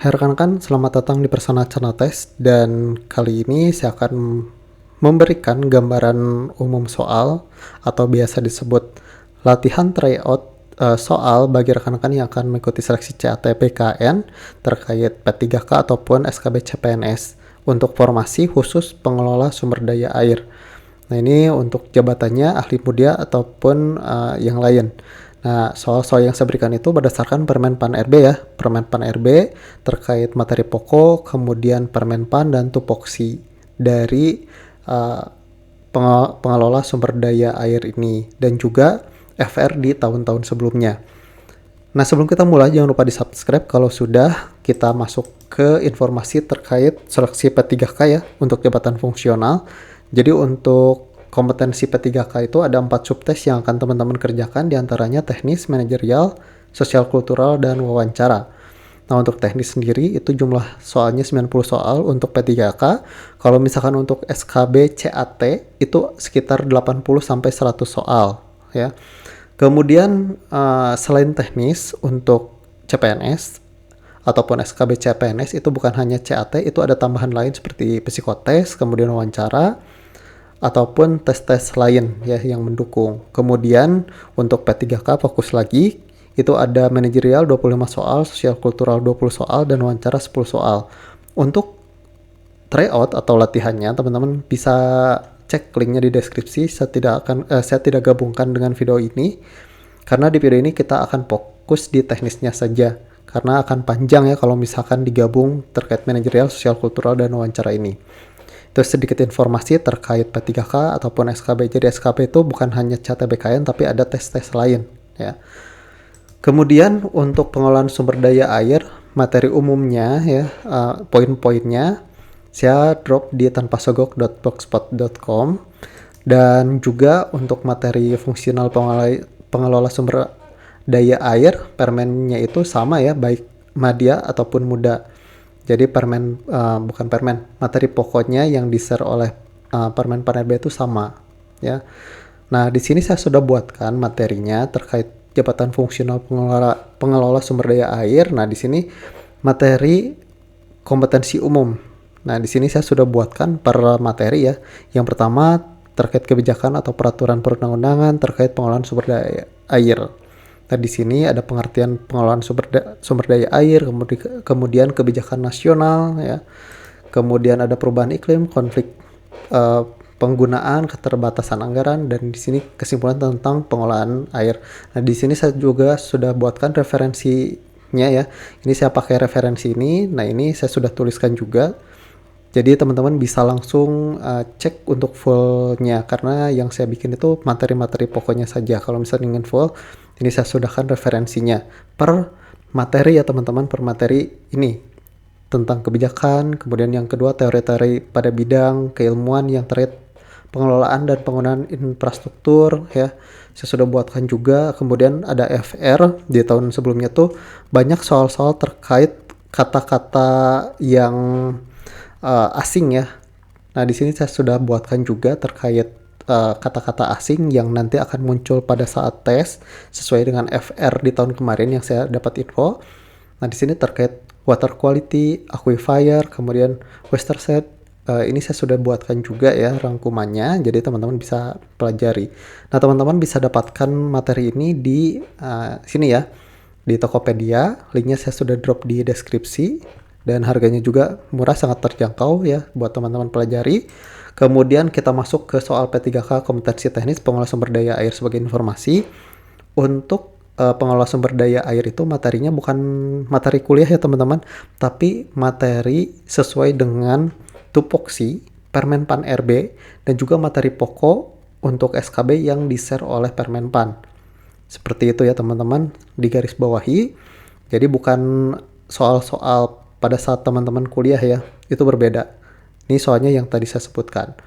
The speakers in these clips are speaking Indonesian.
Hai rekan-rekan, selamat datang di Persona Cernates dan kali ini saya akan memberikan gambaran umum soal atau biasa disebut latihan tryout soal bagi rekan-rekan yang akan mengikuti seleksi CAT PKN terkait P3K ataupun SKB CPNS untuk formasi khusus pengelola sumber daya air. Nah ini untuk jabatannya ahli muda ataupun yang lain. Nah, soal-soal yang saya berikan itu berdasarkan Permen-PAN RB ya. Permen-PAN RB terkait materi pokok, kemudian Permen-PAN dan tupoksi dari uh, pengelola sumber daya air ini. Dan juga FR di tahun-tahun sebelumnya. Nah, sebelum kita mulai, jangan lupa di-subscribe kalau sudah. Kita masuk ke informasi terkait seleksi P3K ya, untuk jabatan fungsional. Jadi untuk kompetensi P3K itu ada 4 subtes yang akan teman-teman kerjakan, diantaranya teknis, manajerial, sosial kultural, dan wawancara. Nah untuk teknis sendiri itu jumlah soalnya 90 soal untuk P3K. Kalau misalkan untuk SKB CAT itu sekitar 80-100 soal ya. Kemudian selain teknis untuk CPNS ataupun SKB CPNS itu bukan hanya CAT, itu ada tambahan lain seperti psikotes, kemudian wawancara, ataupun tes-tes lain ya yang mendukung. Kemudian untuk P3K fokus lagi, itu ada manajerial 25 soal, sosial kultural 20 soal, dan wawancara 10 soal. Untuk tryout atau latihannya, teman-teman bisa cek linknya di deskripsi. Saya tidak gabungkan dengan video ini, karena di video ini kita akan fokus di teknisnya saja. Karena akan panjang ya kalau misalkan digabung terkait manajerial, sosial kultural, dan wawancara ini. Terus sedikit informasi terkait P3K ataupun SKB. Jadi SKB itu bukan hanya CAT-BKN tapi ada tes-tes lain ya. Kemudian untuk pengelolaan sumber daya air, materi umumnya ya, poin-poinnya saya drop di tanpasogok.blogspot.com. Dan juga untuk materi fungsional pengelola sumber daya air, permennya itu sama ya, baik madya ataupun muda. Jadi materi pokoknya yang di-share oleh Permen-PAN RB itu sama ya. Nah, di sini saya sudah buatkan materinya terkait jabatan fungsional pengelola sumber daya air. Nah, di sini materi kompetensi umum. Nah, di sini saya sudah buatkan per materi ya. Yang pertama terkait kebijakan atau peraturan perundang-undangan terkait pengelolaan sumber daya air. Nah, di sini ada pengertian pengelolaan sumber daya air, kemudian kebijakan nasional, ya. Kemudian ada perubahan iklim, konflik penggunaan, keterbatasan anggaran, dan di sini kesimpulan tentang pengelolaan air. Nah, di sini saya juga sudah buatkan referensinya ya. Ini saya pakai referensi ini. Nah, ini saya sudah tuliskan juga. Jadi teman-teman bisa langsung cek untuk fullnya, karena yang saya bikin itu materi-materi pokoknya saja. Kalau misalnya ingin full, ini saya sudahkan referensinya per materi ya teman-teman, per materi ini tentang kebijakan. Kemudian yang kedua teori-teori pada bidang keilmuan yang terkait pengelolaan dan penggunaan infrastruktur ya, saya sudah buatkan juga. Kemudian ada FR di tahun sebelumnya tuh banyak soal-soal terkait kata-kata yang asing ya. Nah, di sini saya sudah buatkan juga terkait kata-kata asing yang nanti akan muncul pada saat tes sesuai dengan FR di tahun kemarin yang saya dapat info. Nah, di sini terkait water quality, aquifer, kemudian water set, ini saya sudah buatkan juga ya rangkumannya, jadi teman-teman bisa pelajari. Nah, teman-teman bisa dapatkan materi ini di sini ya, di Tokopedia. Linknya saya sudah drop di deskripsi. Dan harganya juga murah, sangat terjangkau ya buat teman-teman pelajari. Kemudian kita masuk ke soal P3K kompetensi teknis pengelola sumber daya air sebagai informasi. Untuk pengelola sumber daya air itu materinya bukan materi kuliah ya teman-teman, tapi materi sesuai dengan tupoksi, Permen-PAN RB, dan juga materi pokok untuk SKB yang di-share oleh Permen-PAN. Seperti itu ya teman-teman, digaris bawahi. Jadi bukan soal-soal pada saat teman-teman kuliah ya, itu berbeda. Ini soalnya yang tadi saya sebutkan.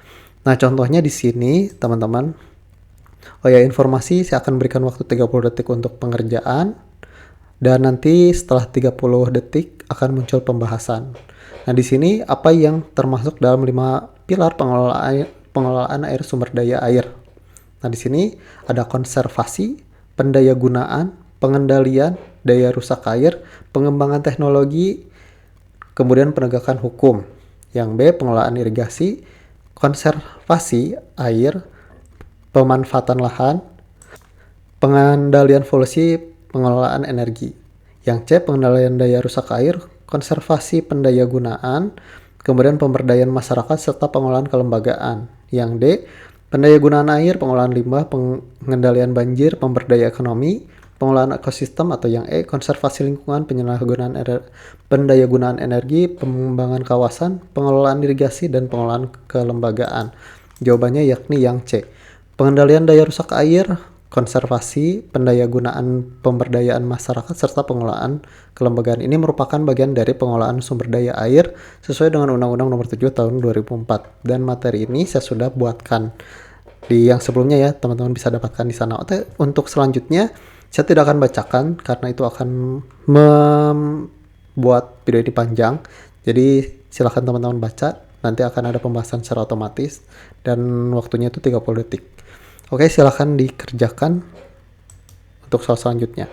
Nah, contohnya di sini teman-teman. Oh ya, informasi saya akan berikan waktu 30 detik untuk pengerjaan, dan nanti setelah 30 detik akan muncul pembahasan. Nah, di sini apa yang termasuk dalam 5 pilar pengelolaan air sumber daya air. Nah, di sini ada konservasi, pendayagunaan, pengendalian, daya rusak air, pengembangan teknologi, kemudian penegakan hukum. Yang B, pengelolaan irigasi, konservasi air, pemanfaatan lahan, pengendalian polusi, pengelolaan energi. Yang C, pengendalian daya rusak air, konservasi pendaya gunaan, kemudian pemberdayaan masyarakat serta pengelolaan kelembagaan. Yang D, pendaya gunaan air, pengelolaan limbah, pengendalian banjir, pemberdayaan ekonomi, pengelolaan ekosistem. Atau yang E, konservasi lingkungan, penyalahgunaan pendaya gunaan energi, pengembangan kawasan, pengelolaan irigasi, dan pengelolaan kelembagaan. Jawabannya yakni yang C, pengendalian daya rusak air, konservasi, pendaya gunaan, pemberdayaan masyarakat, serta pengelolaan kelembagaan. Ini merupakan bagian dari pengelolaan sumber daya air sesuai dengan Undang-Undang Nomor 7 Tahun 2004. Dan materi ini saya sudah buatkan di yang sebelumnya ya, teman-teman bisa dapatkan di sana. Untuk selanjutnya saya tidak akan bacakan karena itu akan membuat video ini panjang. Jadi silakan teman-teman baca. Nanti akan ada pembahasan secara otomatis dan waktunya itu 30 detik. Oke, silakan dikerjakan untuk soal selanjutnya.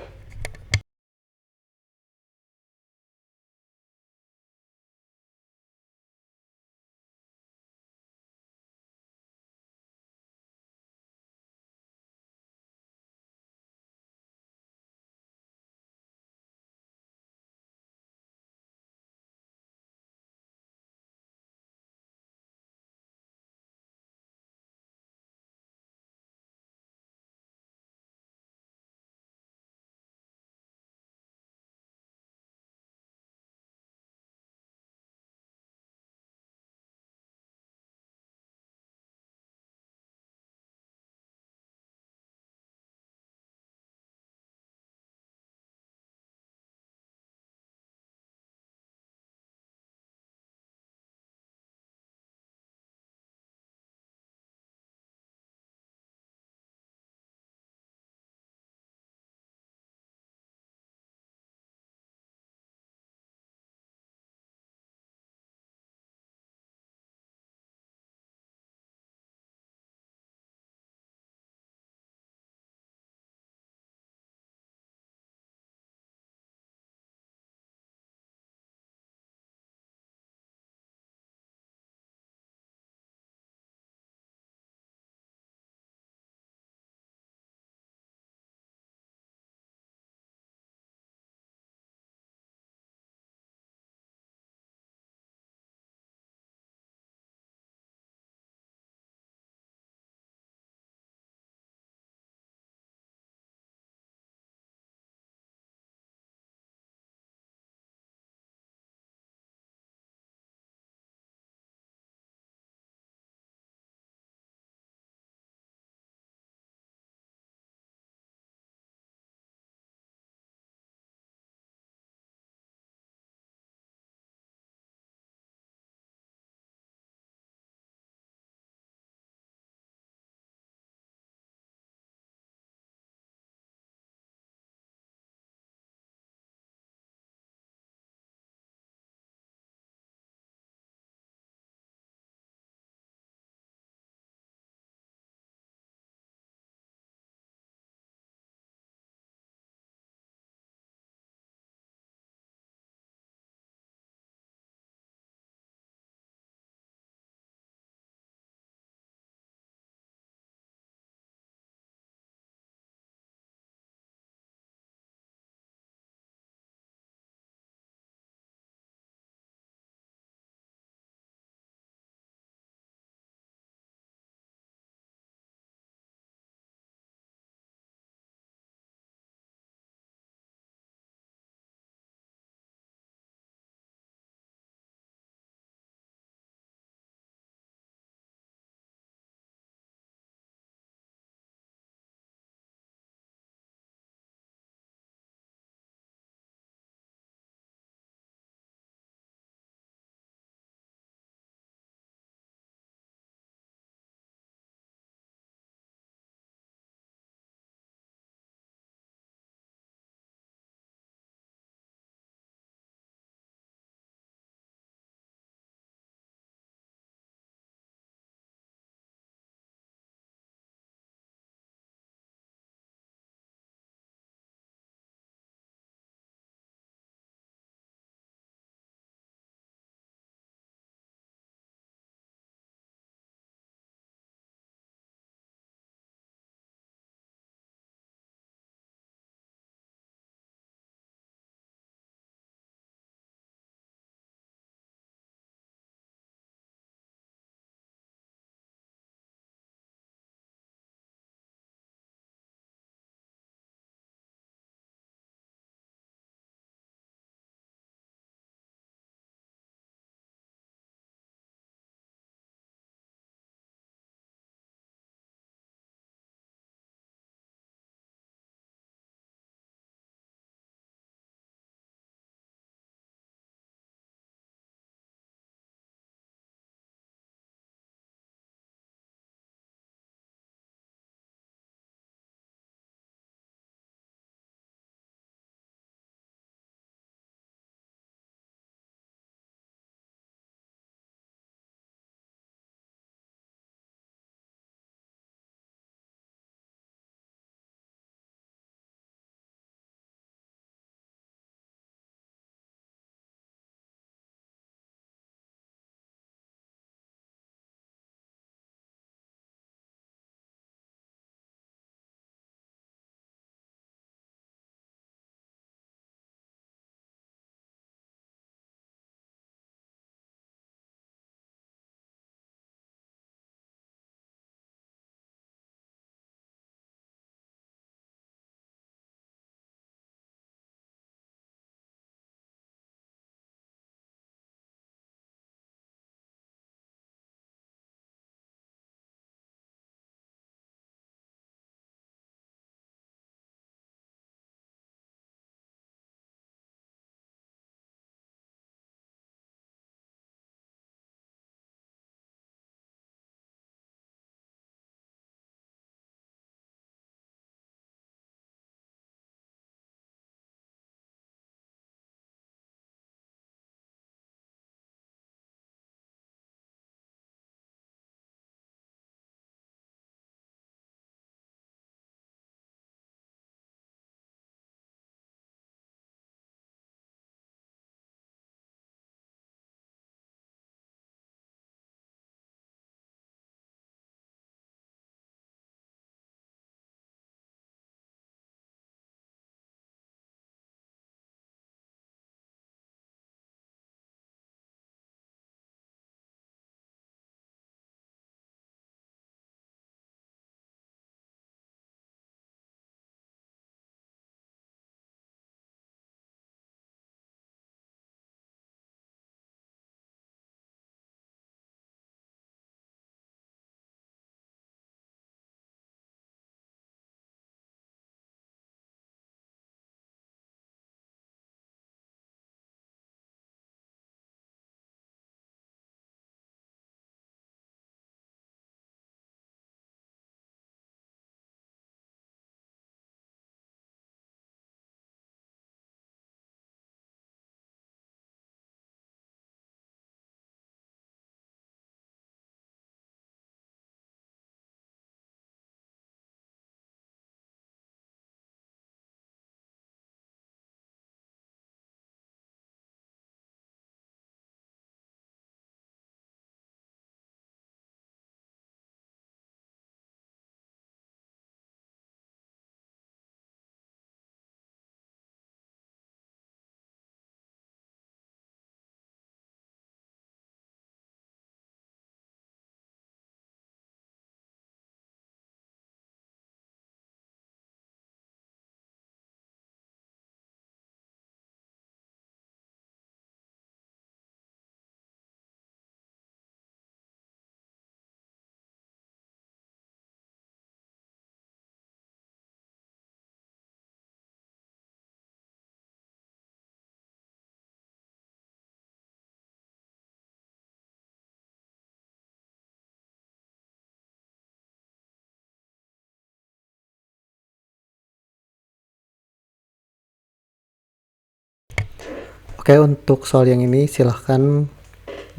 Oke, untuk soal yang ini silahkan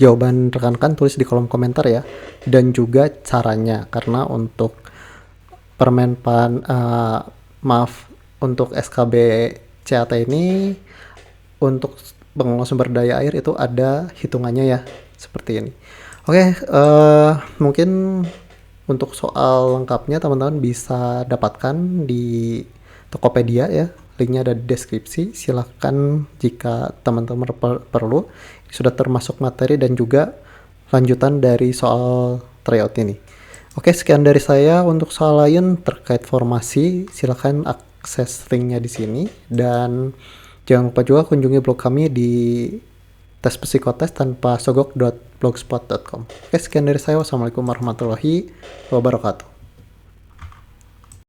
jawaban rekan-rekan tulis di kolom komentar ya, dan juga caranya, karena untuk maaf, untuk SKB CAT ini untuk pengelola sumber daya air itu ada hitungannya ya, seperti ini. Oke, mungkin untuk soal lengkapnya teman-teman bisa dapatkan di Tokopedia ya, linknya ada di deskripsi. Silahkan jika teman-teman perlu, sudah termasuk materi dan juga lanjutan dari soal tryout ini. Oke, sekian dari saya. Untuk soal lain terkait formasi, silahkan akses linknya di sini. Dan jangan lupa juga kunjungi blog kami di tes psikotes tanpa sogok.blogspot.com. Oke, sekian dari saya. Wassalamualaikum warahmatullahi wabarakatuh.